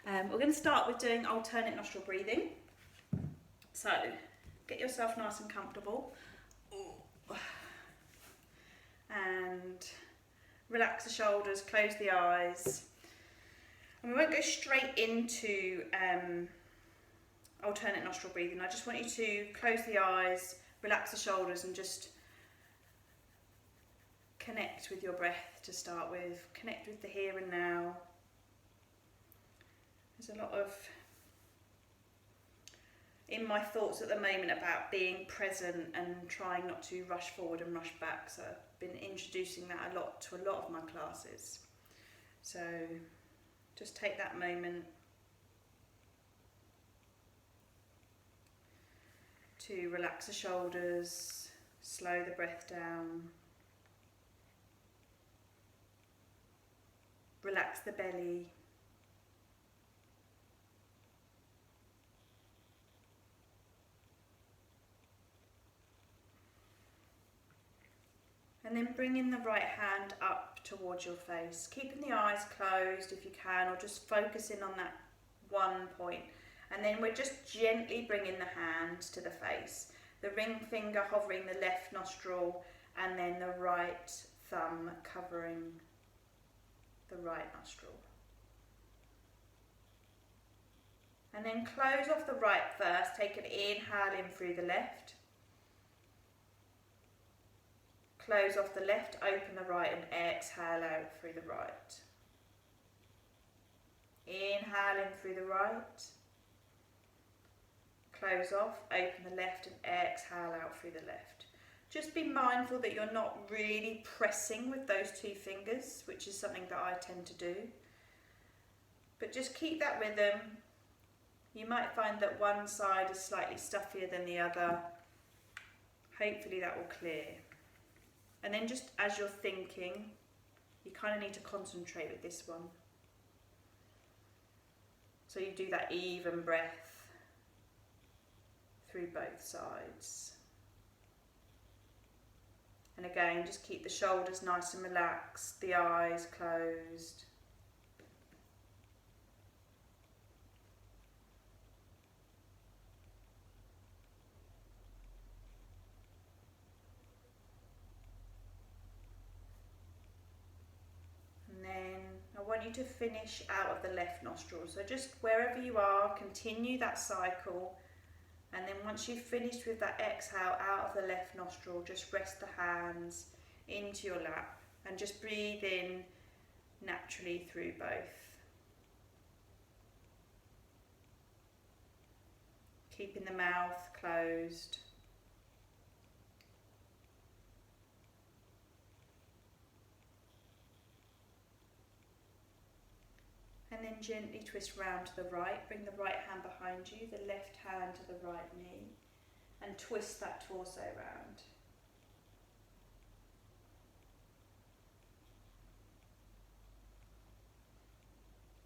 We're going to start with doing alternate nostril breathing. So get yourself nice and comfortable and relax the shoulders, close the eyes. And we won't go straight into alternate nostril breathing. I just want you to close the eyes, relax the shoulders, and just connect with your breath to start with. Connect with the here and now. There's a lot of in my thoughts at the moment about being present and trying not to rush forward and rush back. So I've been introducing that a lot to a lot of my classes. So just take that moment to relax the shoulders, slow the breath down, relax the belly. And then bringing the right hand up towards your face, keeping the eyes closed if you can, or just focusing on that one point. And then we're just gently bringing the hand to the face, the ring finger hovering the left nostril, and then the right thumb covering the right nostril. And then close off the right first, take an inhale in through the left. Close off the left, open the right, and exhale out through the right. Inhale in through the right. Close off, open the left, and exhale out through the left. Just be mindful that you're not really pressing with those two fingers, which is something that I tend to do. But just keep that rhythm. You might find that one side is slightly stuffier than the other. Hopefully that will clear. And then just as you're thinking, you kind of need to concentrate with this one. So you do that even breath through both sides. And again, just keep the shoulders nice and relaxed, the eyes closed. I want you to finish out of the left nostril. So just wherever you are, continue that cycle. And then once you've finished with that exhale out of the left nostril, just rest the hands into your lap and just breathe in naturally through both. Keeping the mouth closed. And then gently twist round to the right, bring the right hand behind you, the left hand to the right knee, and twist that torso round.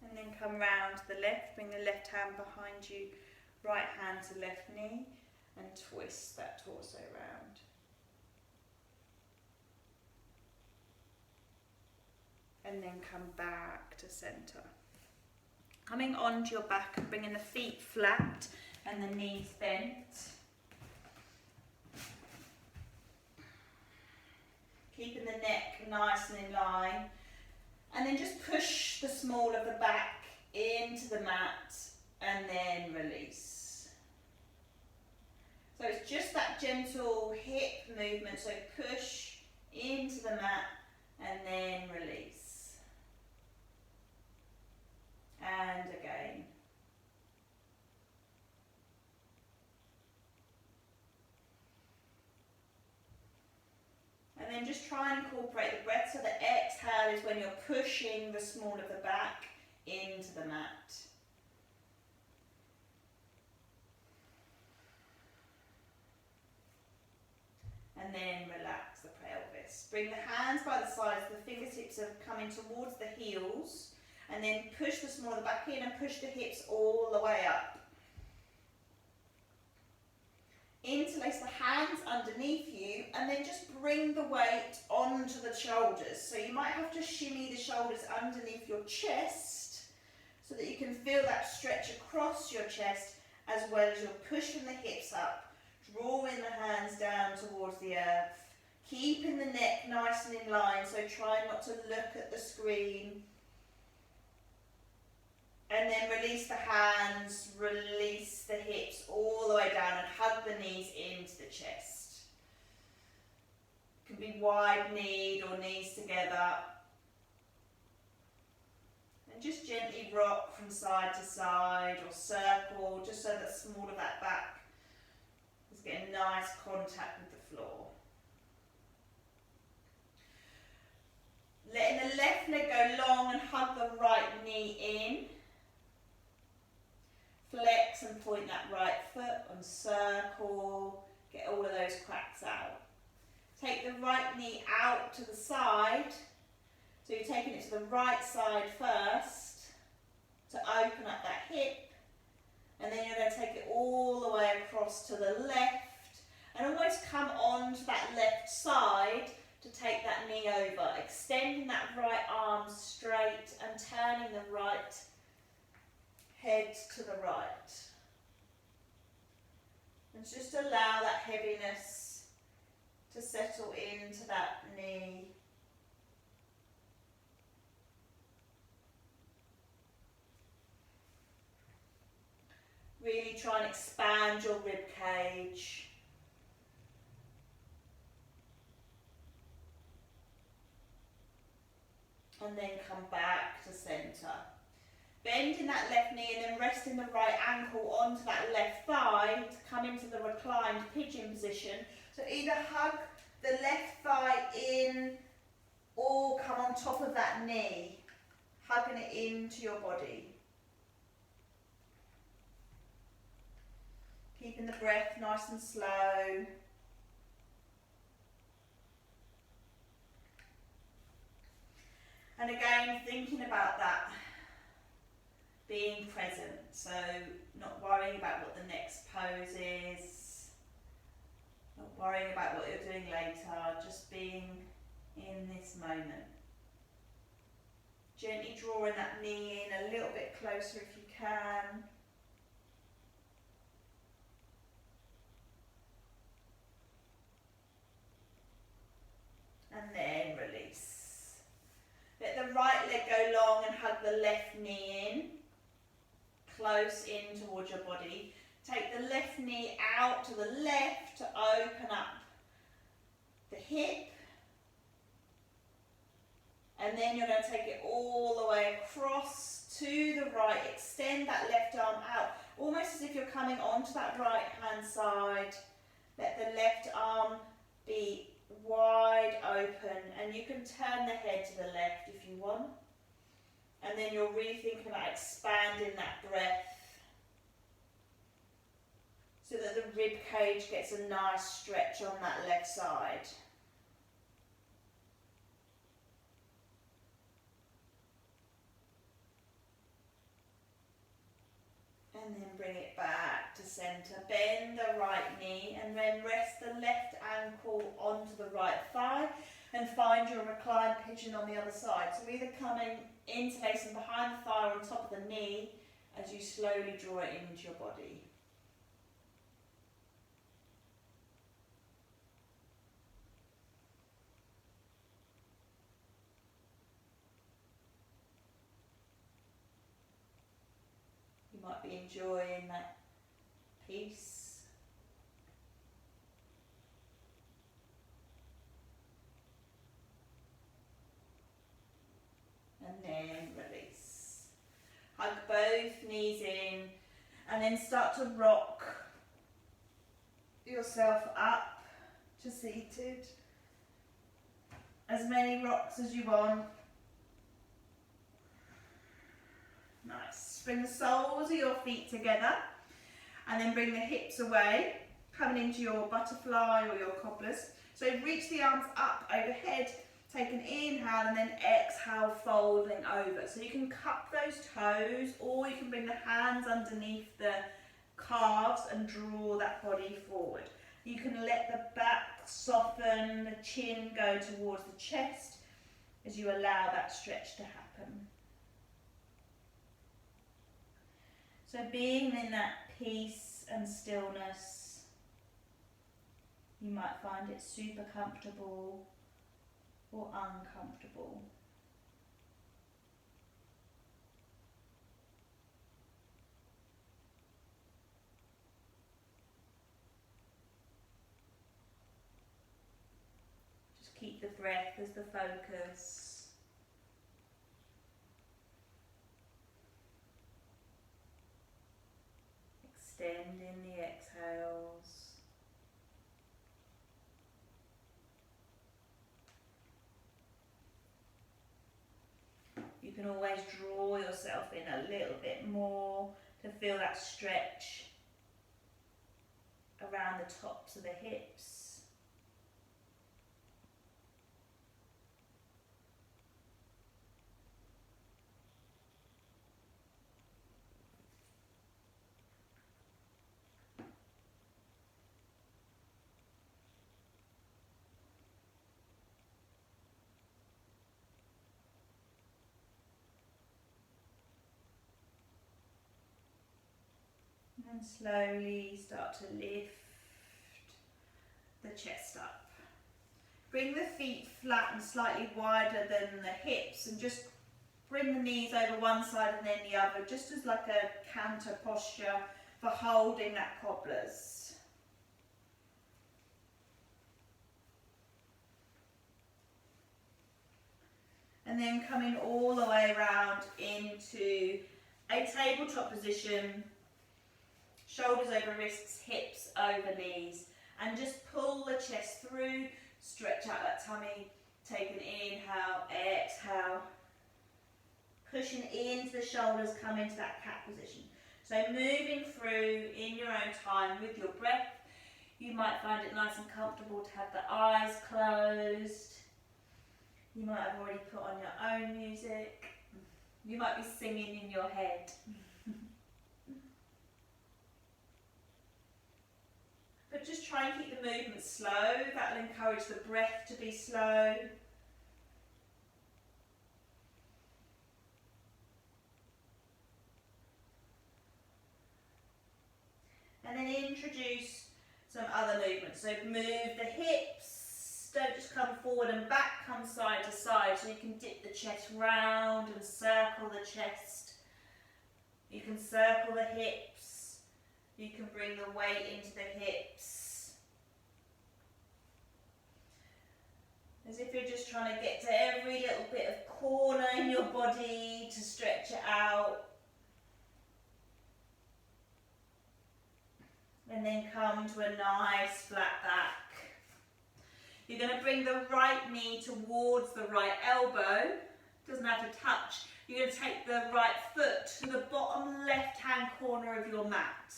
And then come round to the left, bring the left hand behind you, right hand to left knee, and twist that torso round. And then come back to centre. Coming onto your back and bringing the feet flat and the knees bent. Keeping the neck nice and in line. And then just push the small of the back into the mat and then release. So it's just that gentle hip movement. So push into the mat and then release. And again. And then just try and incorporate the breath. So the exhale is when you're pushing the small of the back into the mat. And then relax the pelvis. Bring the hands by the sides, the fingertips are coming towards the heels. And then push the small of the back in and push the hips all the way up. Interlace the hands underneath you and then just bring the weight onto the shoulders. So you might have to shimmy the shoulders underneath your chest so that you can feel that stretch across your chest as well as you're pushing the hips up, drawing the hands down towards the earth, keeping the neck nice and in line, so try not to look at the screen. And then release the hands, release the hips all the way down and hug the knees into the chest. It can be wide-kneed or knees together. And just gently rock from side to side or circle, just so that small of that back is getting nice contact with the floor. Letting the left leg go long and hug the right knee in. Flex and point that right foot and circle, get all of those cracks out. Take the right knee out to the side, so you're taking it to the right side first to open up that hip, and then you're going to take it all the way across to the left and almost come onto that left side to take that knee over, extending that right arm straight and turning the right head to the right. And just allow that heaviness to settle into that knee. Really try and expand your rib cage. And then come back to centre. Bending that left knee and then resting the right ankle onto that left thigh to come into the reclined pigeon position. So either hug the left thigh in or come on top of that knee, hugging it into your body. Keeping the breath nice and slow. And again, thinking about that, being present, so not worrying about what the next pose is, not worrying about what you're doing later, just being in this moment. Gently drawing that knee in a little bit closer if you can. And then release. Let the right leg go long and hug the left knee in. Close in towards your body. Take the left knee out to the left to open up the hip. And then you're going to take it all the way across to the right. Extend that left arm out, almost as if you're coming onto that right hand side. Let the left arm be wide open, and you can turn the head to the left if you want. And then you're really thinking about expanding that breath so that the rib cage gets a nice stretch on that left side. And then bring it back to centre. Bend the right knee and then rest the left ankle onto the right thigh and find your reclined pigeon on the other side. So either coming interlacing behind the thigh or on top of the knee as you slowly draw it into your body. You might be enjoying that peace. And then release. Hug both knees in and then start to rock yourself up to seated. As many rocks as you want. Nice. Bring the soles of your feet together and then bring the hips away, coming into your butterfly or your cobblers. So reach the arms up overhead. Take an inhale and then exhale, folding over. So you can cup those toes or you can bring the hands underneath the calves and draw that body forward. You can let the back soften, the chin go towards the chest as you allow that stretch to happen. So being in that peace and stillness, you might find it super comfortable or uncomfortable. Just keep the breath as the focus. Extending the exhales. You can always draw yourself in a little bit more to feel that stretch around the tops of the hips. And slowly start to lift the chest up. Bring the feet flat and slightly wider than the hips, and just bring the knees over one side and then the other, just as like a canter posture for holding that cobblers. And then coming all the way around into a tabletop position. Shoulders over wrists, hips over knees, and just pull the chest through, stretch out that tummy, take an inhale, exhale, pushing into the shoulders, come into that cat position. So moving through in your own time with your breath. You might find it nice and comfortable to have the eyes closed. You might have already put on your own music. You might be singing in your head. But just try and keep the movement slow. That will encourage the breath to be slow. And then introduce some other movements. So move the hips. Don't just come forward and back, come side to side. So you can dip the chest round and circle the chest. You can circle the hips. You can bring the weight into the hips. As if you're just trying to get to every little bit of corner in your body to stretch it out. And then come to a nice flat back. You're going to bring the right knee towards the right elbow. Doesn't have to touch. You're going to take the right foot to the bottom left-hand corner of your mat.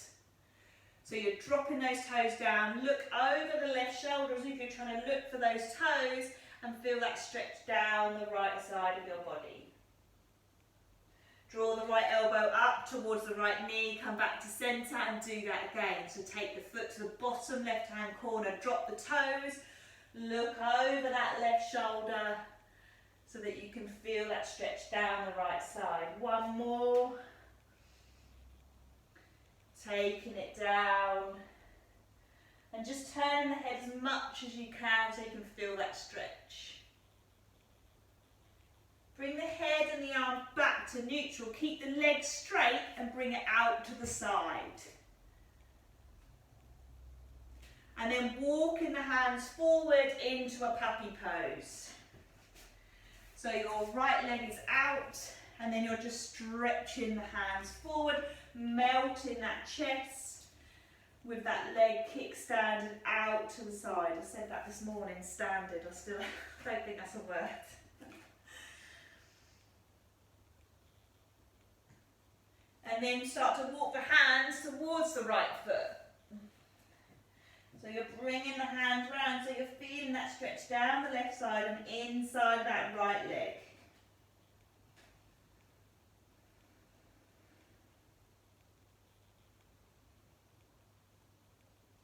So you're dropping those toes down, look over the left shoulder as if you're trying to look for those toes and feel that stretch down the right side of your body. Draw the right elbow up towards the right knee, come back to centre and do that again. So take the foot to the bottom left hand corner, drop the toes, look over that left shoulder so that you can feel that stretch down the right side. One more. Taking it down and just turning the head as much as you can so you can feel that stretch. Bring the head and the arms back to neutral. Keep the legs straight and bring it out to the side. And then walking the hands forward into a puppy pose. So your right leg is out and then you're just stretching the hands forward, melting that chest with that leg kickstanded out to the side. I said that this morning, standard. I still don't think that's a word. And then start to walk the hands towards the right foot. So you're bringing the hands round, so you're feeling that stretch down the left side and inside that right leg.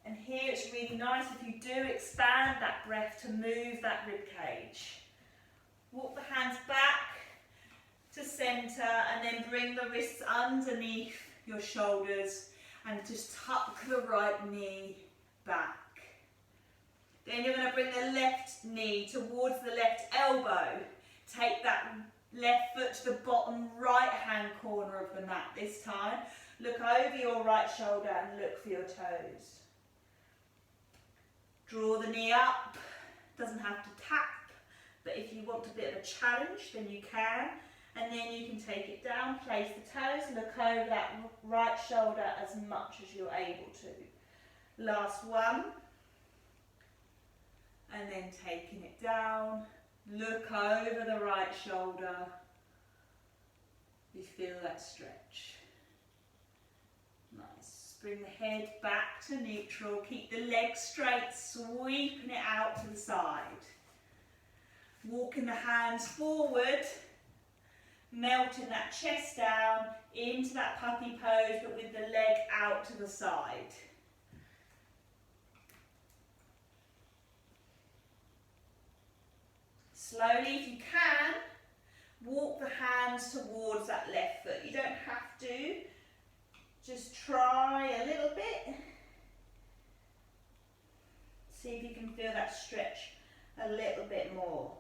And here it's really nice if you do expand that breath to move that rib cage. Walk the hands back to centre and then bring the wrists underneath your shoulders and just tuck the right knee back. Then you're going to bring the left knee towards the left elbow. Take that left foot to the bottom right hand corner of the mat this time. Look over your right shoulder and look for your toes. Draw the knee up. Doesn't have to tap, but if you want a bit of a challenge, then you can. And then you can take it down, place the toes, look over that right shoulder as much as you're able to. Last one. And then taking it down, look over the right shoulder. You feel that stretch. Nice. Bring the head back to neutral. Keep the legs straight, sweeping it out to the side. Walking the hands forward, melting that chest down into that puppy pose, but with the leg out to the side. Slowly, if you can, walk the hands towards that left foot. You don't have to, just try a little bit. See if you can feel that stretch a little bit more.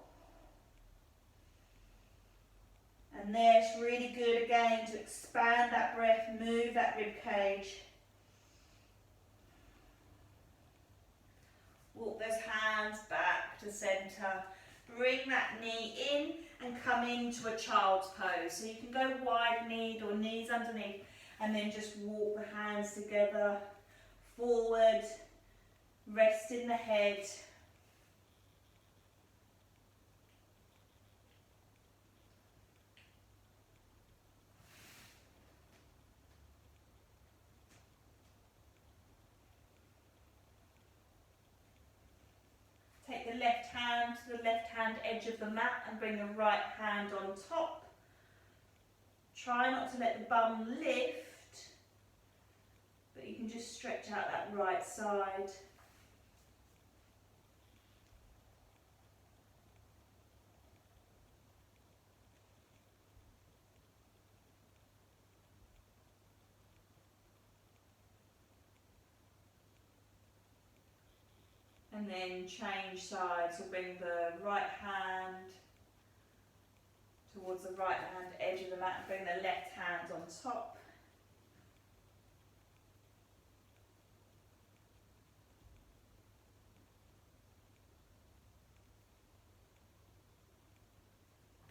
And there, it's really good again to expand that breath, move that rib cage. Walk those hands back to centre. Bring that knee in and come into a child's pose. So you can go wide-kneed or knees underneath and then just walk the hands together, forward, resting the head. Take the left hand to the left hand edge of the mat and bring the right hand on top. Try not to let the bum lift, but you can just stretch out that right side. And then change sides, so bring the right hand towards the right hand edge of the mat and bring the left hand on top.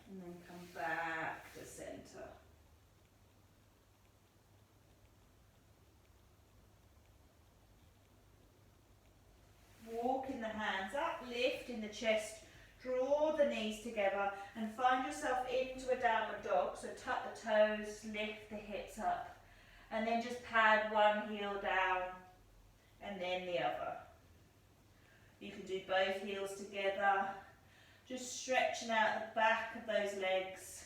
And then come back to centre. Walking the hands up, lifting the chest, draw the knees together and find yourself into a downward dog. So tuck the toes, lift the hips up and then just pad one heel down and then the other. You can do both heels together, just stretching out the back of those legs.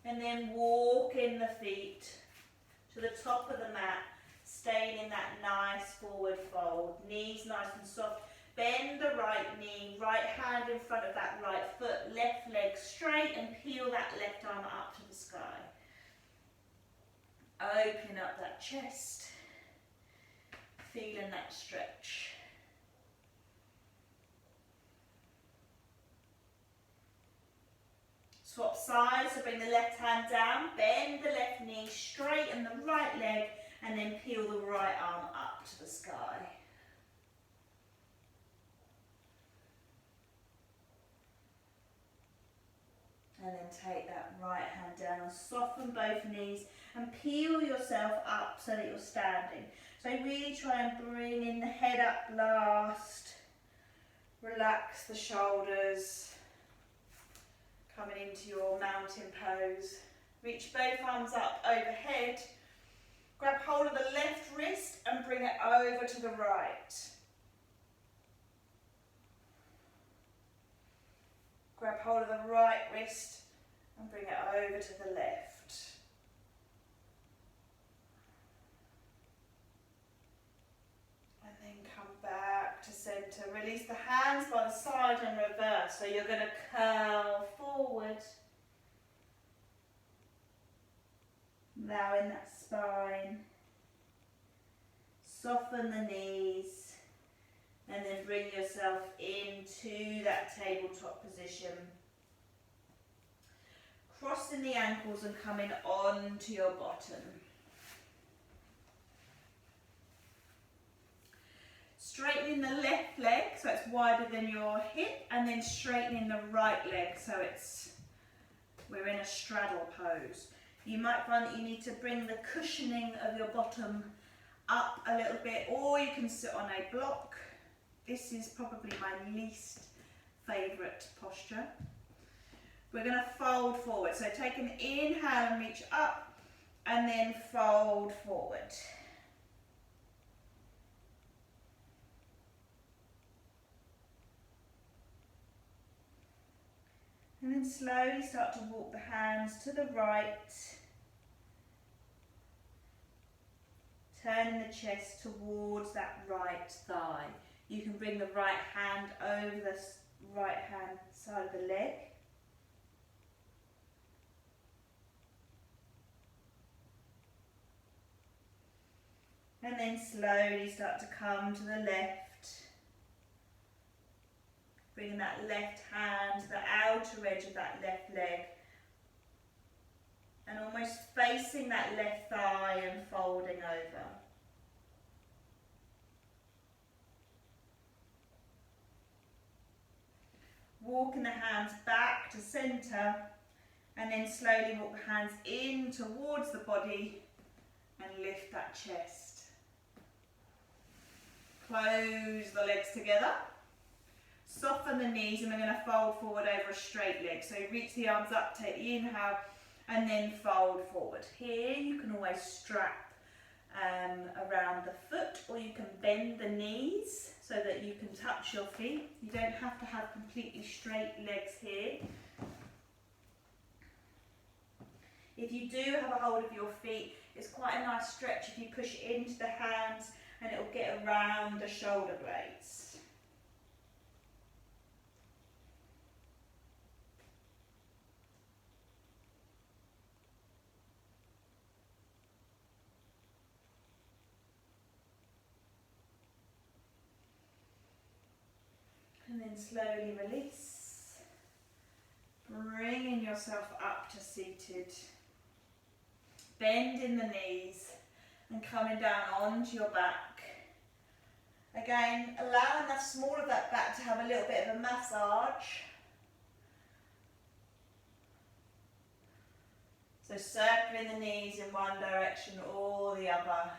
And then walk in the feet to the top of the mat, staying in that nice forward fold. Knees nice and soft. Bend the right knee, right hand in front of that right foot, left leg straight and peel that left arm up to the sky. Open up that chest, feeling that stretch. Swap sides, so bring the left hand down, bend the left knee, straighten the right leg, and then peel the right arm up to the sky. And then take that right hand down, soften both knees, and peel yourself up so that you're standing. So really try and bring in the head up last, relax the shoulders. Coming into your mountain pose. Reach both arms up overhead. Grab hold of the left wrist and bring it over to the right. Grab hold of the right wrist and bring it over to the left. And then come back to centre. release the hands by the side and reverse. So you're going to curl forward. Allowing that spine. Soften the knees. And then bring yourself into that tabletop position. Crossing the ankles and coming onto your bottom. Straightening the left leg so it's wider than your hip, and then straightening the right leg so we're in a straddle pose. You might find that you need to bring the cushioning of your bottom up a little bit, or you can sit on a block. This is probably my least favourite posture. We're going to fold forward. So take an inhale and reach up, and then fold forward. And then slowly start to walk the hands to the right. Turning the chest towards that right thigh. You can bring the right hand over the right hand side of the leg. And then slowly start to come to the left. Bringing that left hand to the outer edge of that left leg. And almost facing that left thigh and folding over. Walking the hands back to centre, and then slowly walk the hands in towards the body and lift that chest. Close the legs together. Soften the knees, and we're going to fold forward over a straight leg. So reach the arms up, take the inhale, and then fold forward. Here you can always strap around the foot, or you can bend the knees so that you can touch your feet. You don't have to have completely straight legs here. If you do have a hold of your feet, it's quite a nice stretch if you push it into the hands, and it will get around the shoulder blades. And then slowly release, bringing yourself up to seated, bending the knees and coming down onto your back. Again, allowing the small of that back to have a little bit of a massage. So circling the knees in one direction or the other.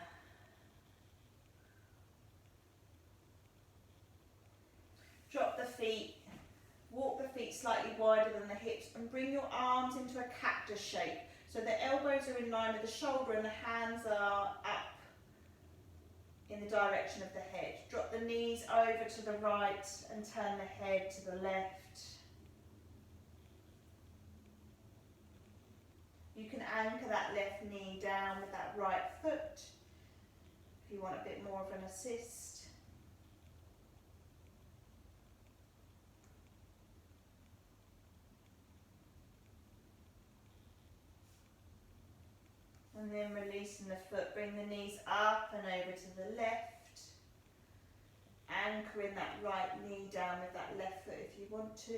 Drop the feet, walk the feet slightly wider than the hips, and bring your arms into a cactus shape. So the elbows are in line with the shoulder and the hands are up in the direction of the head. Drop the knees over to the right and turn the head to the left. You can anchor that left knee down with that right foot if you want a bit more of an assist. And then releasing the foot, bring the knees up and over to the left. Anchoring that right knee down with that left foot if you want to.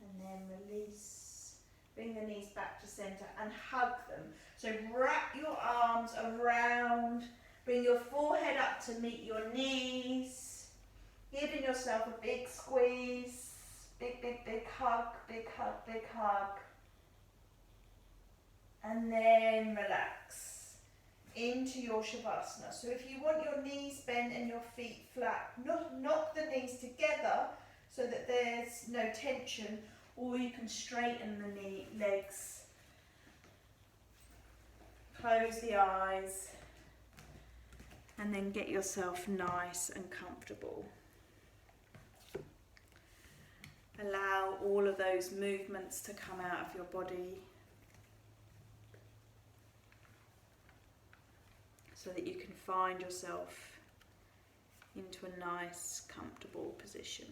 And then release. Bring the knees back to centre and hug them. So wrap your arms around. Bring your forehead up to meet your knees, giving yourself a big squeeze, big, big, big hug, big hug, big hug. And then relax into your Shavasana. So if you want your knees bent and your feet flat, knock the knees together so that there's no tension, or you can straighten the legs. Close the eyes. And then get yourself nice and comfortable. Allow all of those movements to come out of your body so that you can find yourself into a nice, comfortable position.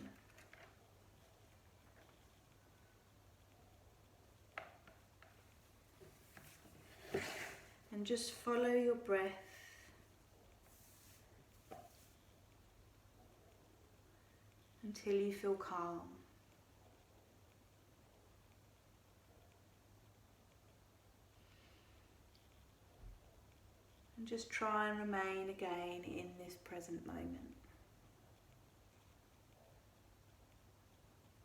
And just follow your breath until you feel calm. And just try and remain again in this present moment.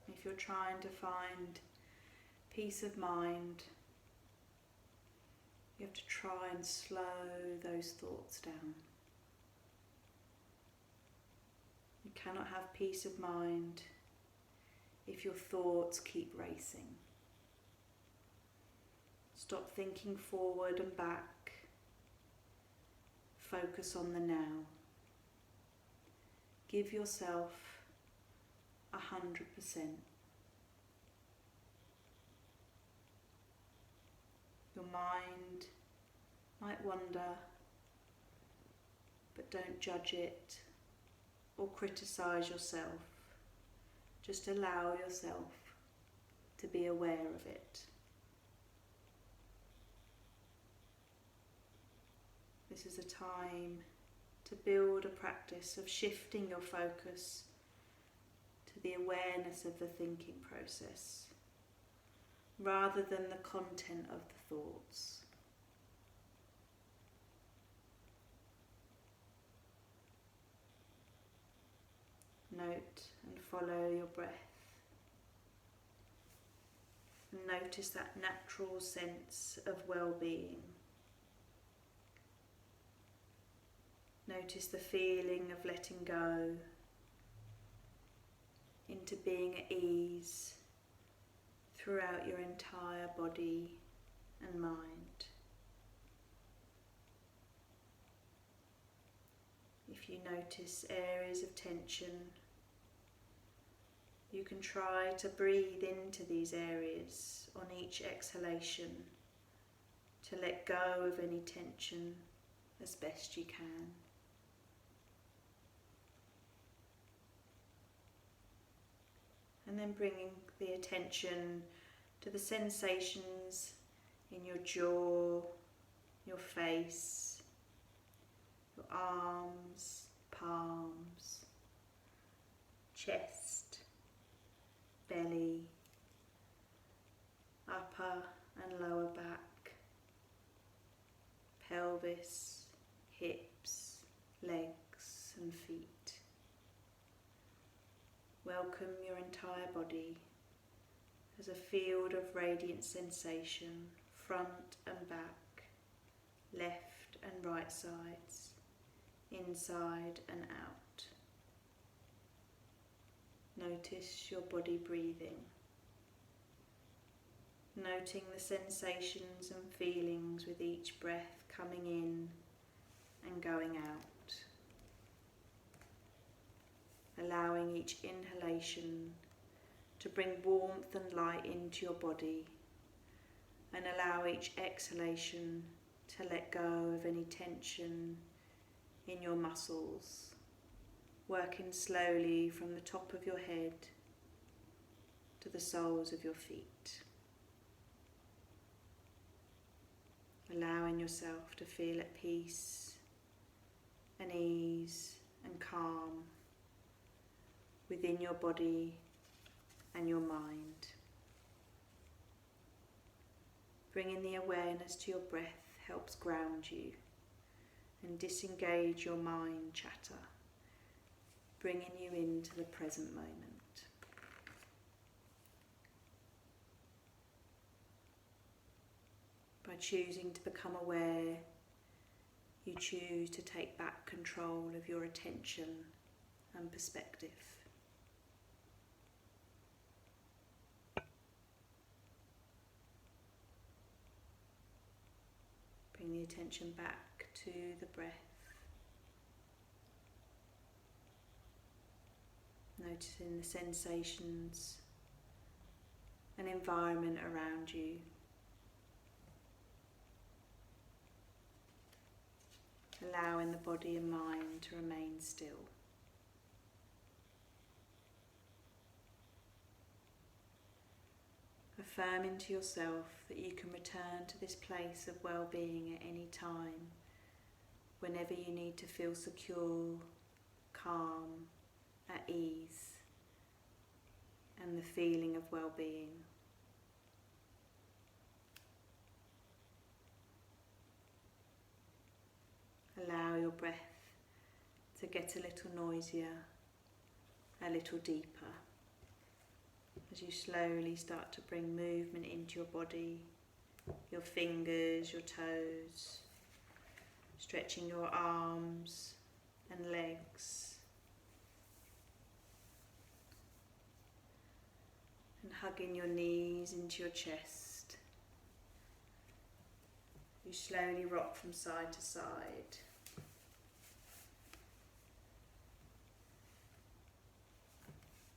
If you're trying to find peace of mind, you have to try and slow those thoughts down. You cannot have peace of mind if your thoughts keep racing. Stop thinking forward and back. Focus on the now. Give yourself 100%. Your mind might wander, but don't judge it or criticize yourself. Just allow yourself to be aware of it. This is a time to build a practice of shifting your focus to the awareness of the thinking process, rather than the content of the thoughts. Note and follow your breath. And notice that natural sense of well-being. Notice the feeling of letting go into being at ease throughout your entire body and mind. If you notice areas of tension, you can try to breathe into these areas on each exhalation to let go of any tension as best you can. And then bringing the attention to the sensations in your jaw, your face, your arms, palms, chest, belly, upper and lower back, pelvis, hips, legs and feet. Welcome your entire body as a field of radiant sensation, front and back, left and right sides, inside and out. Notice your body breathing, noting the sensations and feelings with each breath coming in and going out. Allowing each inhalation to bring warmth and light into your body, and allow each exhalation to let go of any tension in your muscles, working slowly from the top of your head to the soles of your feet. Allowing yourself to feel at peace and ease and calm within your body and your mind. Bringing the awareness to your breath helps ground you and disengage your mind chatter, bringing you into the present moment. By choosing to become aware, you choose to take back control of your attention and perspective. Bring the attention back to the breath. Noticing the sensations an environment around you. Allowing the body and mind to remain still. Affirming to yourself that you can return to this place of well-being at any time, whenever you need to feel secure, calm, at ease, and the feeling of well-being. Allow your breath to get a little noisier, a little deeper, as you slowly start to bring movement into your body, your fingers, your toes, stretching your arms and legs, and hugging your knees into your chest. You slowly rock from side to side.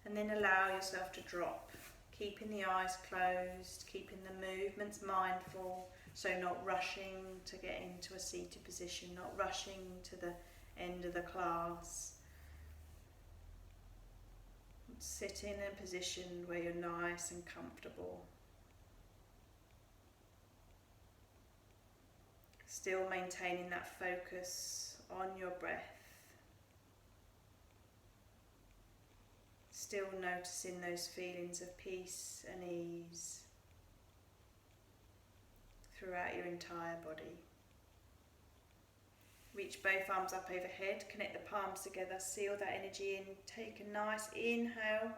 And then allow yourself to drop, keeping the eyes closed, keeping the movements mindful, so not rushing to get into a seated position, not rushing to the end of the class. Sit in a position where you're nice and comfortable. Still maintaining that focus on your breath. Still noticing those feelings of peace and ease throughout your entire body. Reach both arms up overhead, connect the palms together, seal that energy in, take a nice inhale.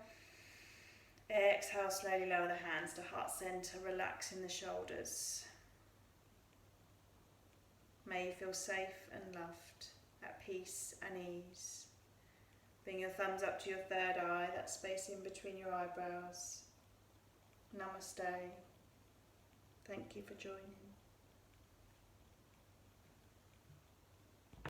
Exhale, slowly lower the hands to heart centre, relaxing the shoulders. May you feel safe and loved, at peace and ease. Bring your thumbs up to your third eye, that space in between your eyebrows. Namaste. Thank you for joining.